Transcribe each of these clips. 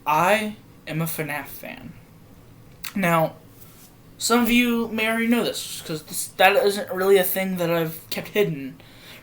I am a FNAF fan. Now, some of you may already know this, because that isn't really a thing that I've kept hidden.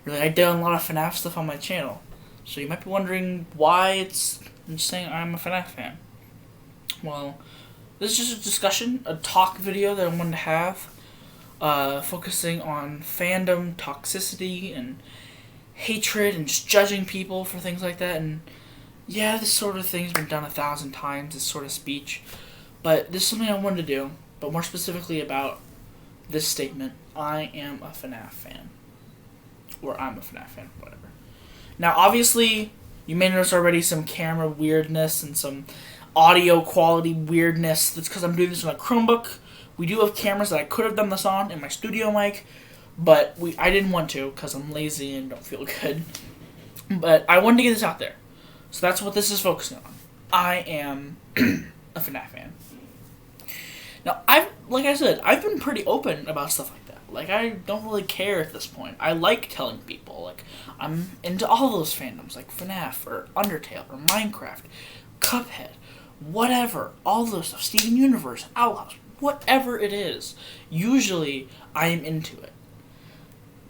Really, I done a lot of FNAF stuff on my channel. So you might be wondering why I'm saying I'm a FNAF fan. Well, this is just a discussion, a talk video that I wanted to have, focusing on fandom, toxicity, and hatred, and just judging people for things like that. And yeah, this sort of thing's been done 1,000 times, this sort of speech. But this is something I wanted to do, but more specifically about this statement: I am a FNAF fan. Or I'm a FNAF fan, whatever. Now, obviously, you may notice already some camera weirdness and some audio quality weirdness. That's because I'm doing this on a Chromebook. We do have cameras that I could have done this on in my studio mic, but I didn't want to because I'm lazy and don't feel good. But I wanted to get this out there. So that's what this is focusing on. I am a FNAF fan. Now, like I said, I've been pretty open about stuff like that. Like, I don't really care at this point. I like telling people, like, I'm into all those fandoms, like FNAF, or Undertale, or Minecraft, Cuphead, whatever, all those stuff, Steven Universe, Outlaws, whatever it is. Usually, I am into it.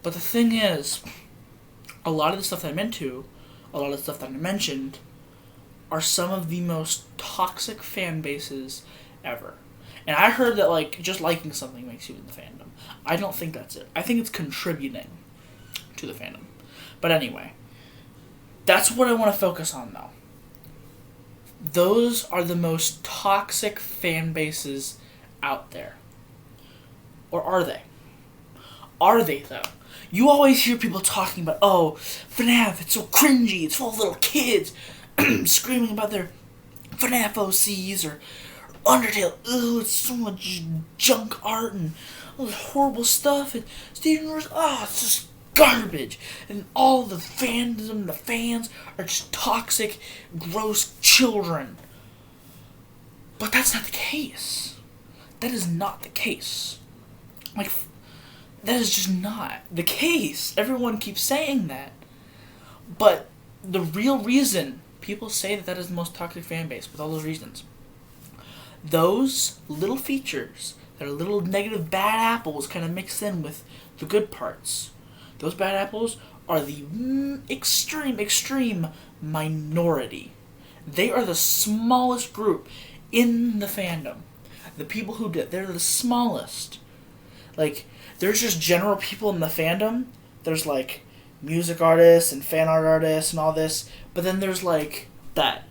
But the thing is, a lot of the stuff that I'm into, a lot of the stuff that I mentioned, are some of the most toxic fan bases ever. And I heard that, like, just liking something makes you in the fandom. I don't think that's it. I think it's contributing to the fandom. But anyway, that's what I want to focus on, though. Those are the most toxic fan bases out there. Or are they? Are they, though? You always hear people talking about, oh, FNAF, it's so cringy, it's full of little kids screaming about their FNAF OCs, or Undertale, ooh, it's so much junk art and all this horrible stuff, and Steven Universe, it's just garbage, and all the fandom, the fans are just toxic, gross children. But that's not the case. That is not the case. Like, that is just not the case. Everyone keeps saying that. But the real reason people say that is the most toxic fan base, with all those reasons, those little features that are little negative bad apples kind of mixed in with the good parts, those bad apples are the extreme minority. They are the smallest group in the fandom. The people who did, they're the smallest. Like, there's just general people in the fandom. There's, like, music artists and fan art artists and all this. But then there's, like, that.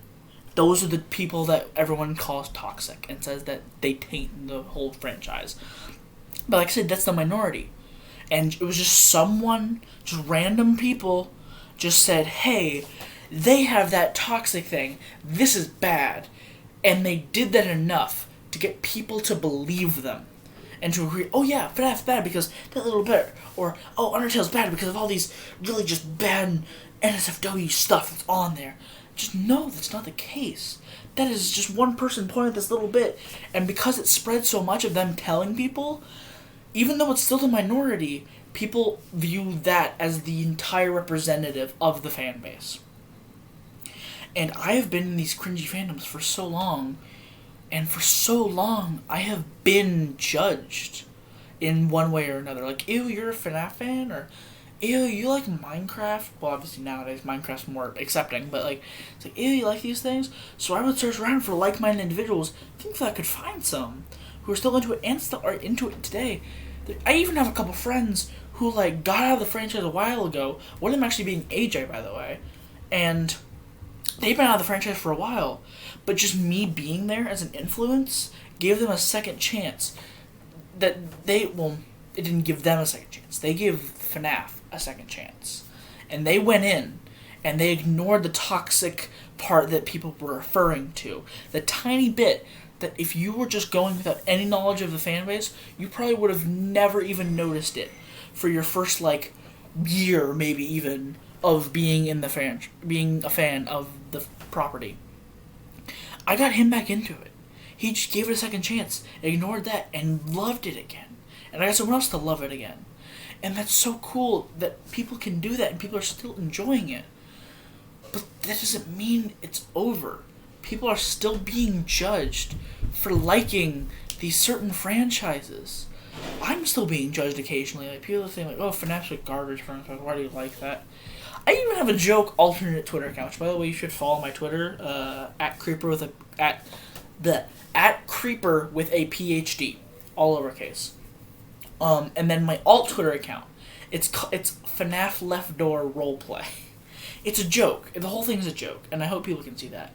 Those are the people that everyone calls toxic and says that they taint the whole franchise. But like I said, that's the minority. And it was just random people just said, hey, they have that toxic thing. This is bad. And they did that enough to get people to believe them. And to agree, oh yeah, FNAF's bad because that little bit. Or, oh, Undertale's bad because of all these really just bad NSFW stuff that's on there. Just no, that's not the case. That is just one person pointing at this little bit. And because it spread so much of them telling people, even though it's still the minority, people view that as the entire representative of the fan base. And I have been in these cringy fandoms for so long, and for so long I have been judged in one way or another. Like, ew, you're a FNAF fan? Or, ew, you like Minecraft? Well, obviously nowadays Minecraft's more accepting, but like, it's like, ew, you like these things? So I would search around for like-minded individuals, think that I could find some who are still into it and still are into it today. I even have a couple friends who, like, got out of the franchise a while ago. One of them actually being AJ, by the way. And they've been out of the franchise for a while. But just me being there as an influence gave them a second chance. It didn't give them a second chance. They gave FNAF a second chance. And they went in, and they ignored the toxic part that people were referring to. The tiny bit that if you were just going without any knowledge of the fan base, you probably would have never even noticed it for your first, like, year, maybe even, of being in the being a fan of the property. I got him back into it. He just gave it a second chance, ignored that, and loved it again. And I got someone else to love it again. And that's so cool that people can do that and people are still enjoying it. But that doesn't mean it's over. people are still being judged for liking these certain franchises. I'm still being judged occasionally. Like, people are saying, like, oh, FNAF's a garbage franchise. Why do you like that? I even have a joke alternate Twitter account. Which, by the way, you should follow my Twitter, at Creeper with a PhD, all lowercase. And then my alt Twitter account. It's FNAF Left Door Roleplay. It's a joke. The whole thing's a joke, and I hope people can see that.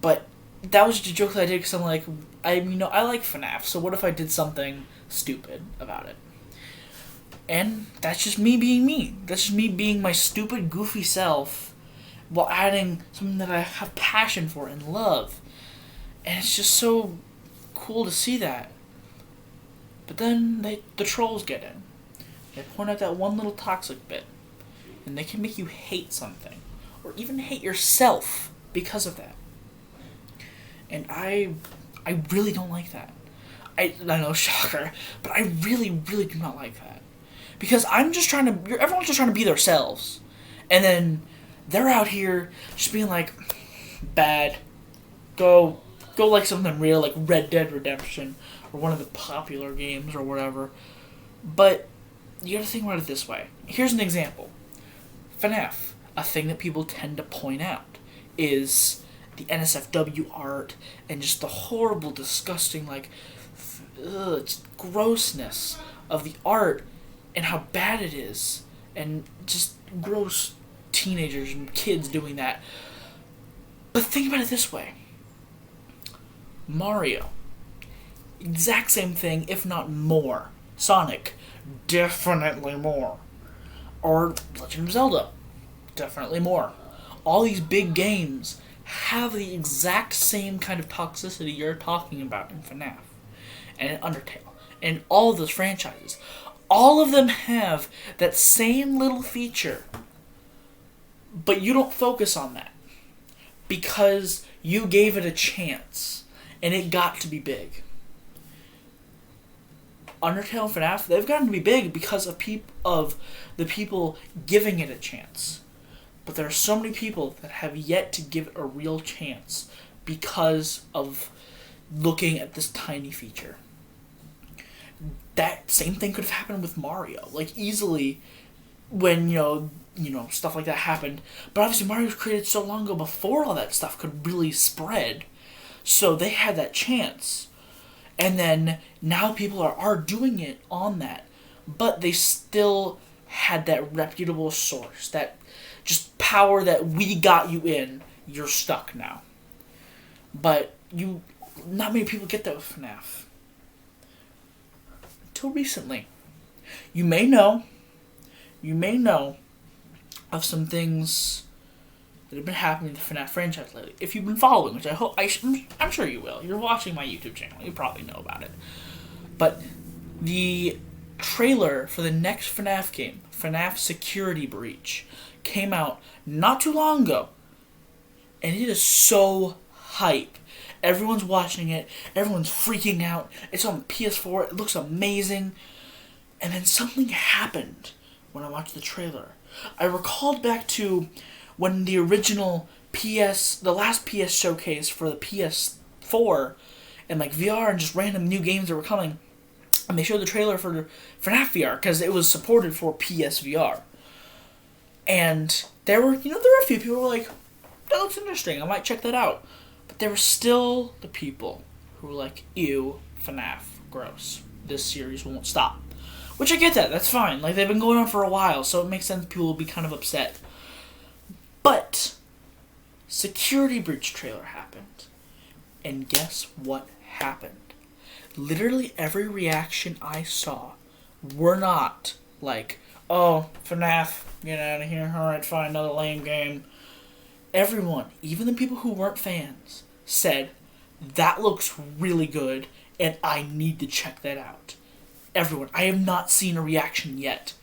But that was just a joke that I did because I'm like, I like FNAF, so what if I did something stupid about it? And that's just me being me. That's just me being my stupid, goofy self while adding something that I have passion for and love. And it's just so cool to see that. But then the trolls get in. They point out that one little toxic bit. And they can make you hate something. Or even hate yourself because of that. And I really don't like that. I know, shocker. But I really, really do not like that. Because everyone's just trying to be themselves. And then they're out here just being like, bad. Go like something real, like Red Dead Redemption. Or one of the popular games or whatever. But you gotta think about it this way. Here's an example. FNAF, a thing that people tend to point out, is the NSFW art and just the horrible, disgusting, like, grossness of the art and how bad it is. And just gross teenagers and kids doing that. But think about it this way. Mario, exact same thing, if not more. Sonic, definitely more. Or Legend of Zelda, definitely more. All these big games have the exact same kind of toxicity you're talking about in FNAF and in Undertale and all of those franchises. All of them have that same little feature, but you don't focus on that because you gave it a chance and it got to be big. Undertale and FNAF, they've gotten to be big because of the people giving it a chance. But there are so many people that have yet to give it a real chance because of looking at this tiny feature. That same thing could have happened with Mario, like easily, when stuff like that happened. But obviously Mario was created so long ago before all that stuff could really spread, so they had that chance. And then now people are doing it on that, but they still had that reputable source, that just power that we got you in, you're stuck now. But not many people get that with FNAF. Until recently. You may know of some things that have been happening in the FNAF franchise lately. If you've been following, which I'm sure you will. You're watching my YouTube channel. You probably know about it. But the trailer for the next FNAF game, FNAF Security Breach, came out not too long ago. And it is so hype. Everyone's watching it. Everyone's freaking out. It's on the PS4. It looks amazing. And then something happened when I watched the trailer. I recalled back to when the original the last PS showcase for the PS4 and like VR and just random new games that were coming, and they showed the trailer for FNAF VR because it was supported for PSVR. And there were a few people who were like, that looks interesting, I might check that out. But there were still the people who were like, ew, FNAF, gross. This series won't stop. Which I get that, that's fine. Like, they've been going on for a while, so it makes sense people will be kind of upset. But Security Breach trailer happened. And guess what happened? Literally every reaction I saw were not like, oh, FNAF, get out of here, alright, fine, another lame game. Everyone, even the people who weren't fans, said, that looks really good, and I need to check that out. Everyone. I have not seen a reaction yet.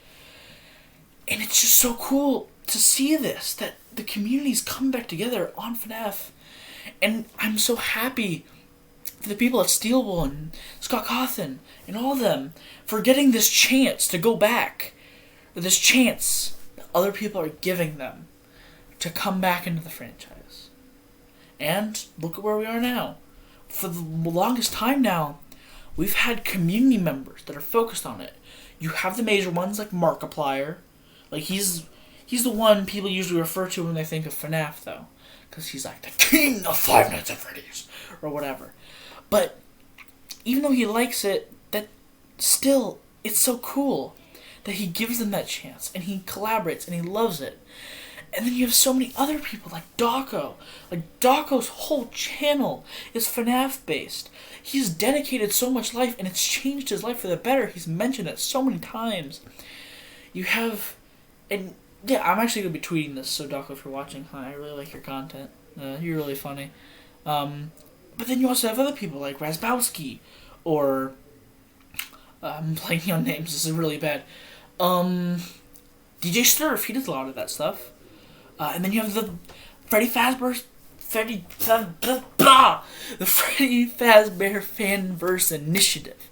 And it's just so cool to see this, that the community's come back together on FNAF. And I'm so happy for the people at Steelable and Scott Cawthon and all of them for getting this chance to go back. Or this chance that other people are giving them to come back into the franchise. And look at where we are now. For the longest time now, we've had community members that are focused on it. You have the major ones like Markiplier. Like, he's the one people usually refer to when they think of FNAF, though. Because he's like the king of Five Nights at Freddy's. Or whatever. But even though he likes it, that still, it's so cool that he gives them that chance. And he collaborates and he loves it. And then you have so many other people like Dawko. Like, Dawko's whole channel is FNAF based. He's dedicated so much life, and it's changed his life for the better. He's mentioned it so many times. You have, and yeah, I'm actually going to be tweeting this, so Dawko, if you're watching, hi, I really like your content. You're really funny. But then you also have other people like Razbowski, or, I'm blanking on names, this is really bad. DJ Sturf, he does a lot of that stuff. And then you have the Freddy Fazbear Fanverse Initiative,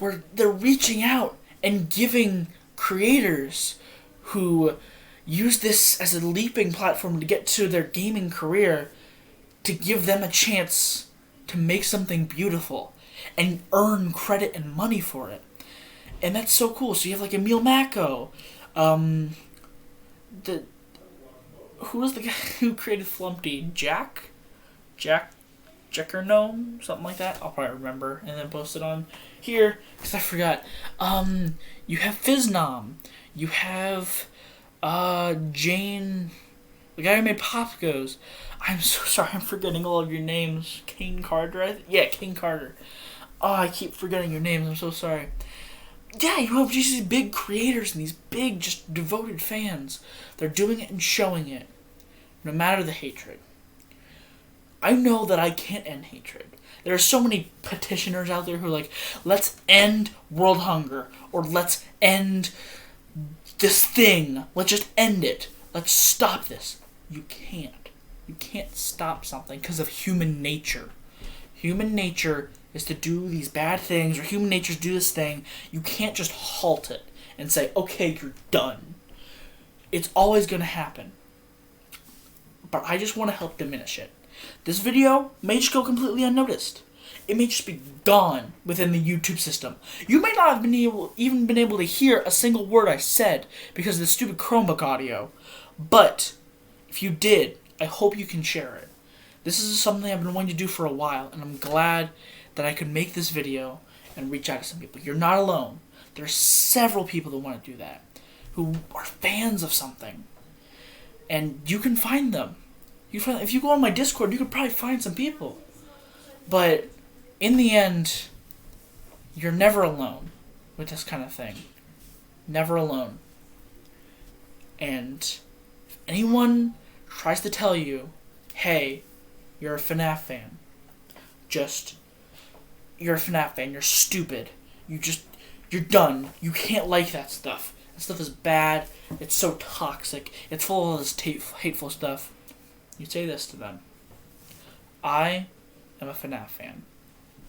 where they're reaching out and giving creators who use this as a leaping platform to get to their gaming career, to give them a chance to make something beautiful and earn credit and money for it. And that's so cool. So you have like Emil Mako, who was the guy who created Flumpty? Jack Gnome? Something like that. I'll probably remember and then post it on here, because I forgot. You have Fiznom. You have, Jane, the guy who made Popgos. I'm so sorry, I'm forgetting all of your names. Kane Carter, yeah, Kane Carter. Oh, I keep forgetting your names, I'm so sorry. Yeah, you have just these big creators and these big, just devoted fans. They're doing it and showing it, no matter the hatred. I know that I can't end hatred. There are so many petitioners out there who are like, let's end world hunger, or let's end this thing. Let's just end it. Let's stop this. You can't. You can't stop something because of human nature. Human nature is to do these bad things, or human nature is to do this thing. You can't just halt it and say, okay, you're done. It's always going to happen. But I just want to help diminish it. This video may just go completely unnoticed. It may just be gone within the YouTube system. You may not have even been able to hear a single word I said because of the stupid Chromebook audio. But if you did, I hope you can share it. This is something I've been wanting to do for a while, and I'm glad that I could make this video and reach out to some people. You're not alone. There are several people that want to do that, who are fans of something. And you can find them. If you go on my Discord, you could probably find some people. But in the end, you're never alone with this kind of thing. Never alone. And if anyone tries to tell you, hey, you're a FNAF fan, you're a FNAF fan, you're stupid, you're done, you can't like that stuff. That stuff is bad, it's so toxic, it's full of this hateful stuff. You say this to them: I am a FNAF fan.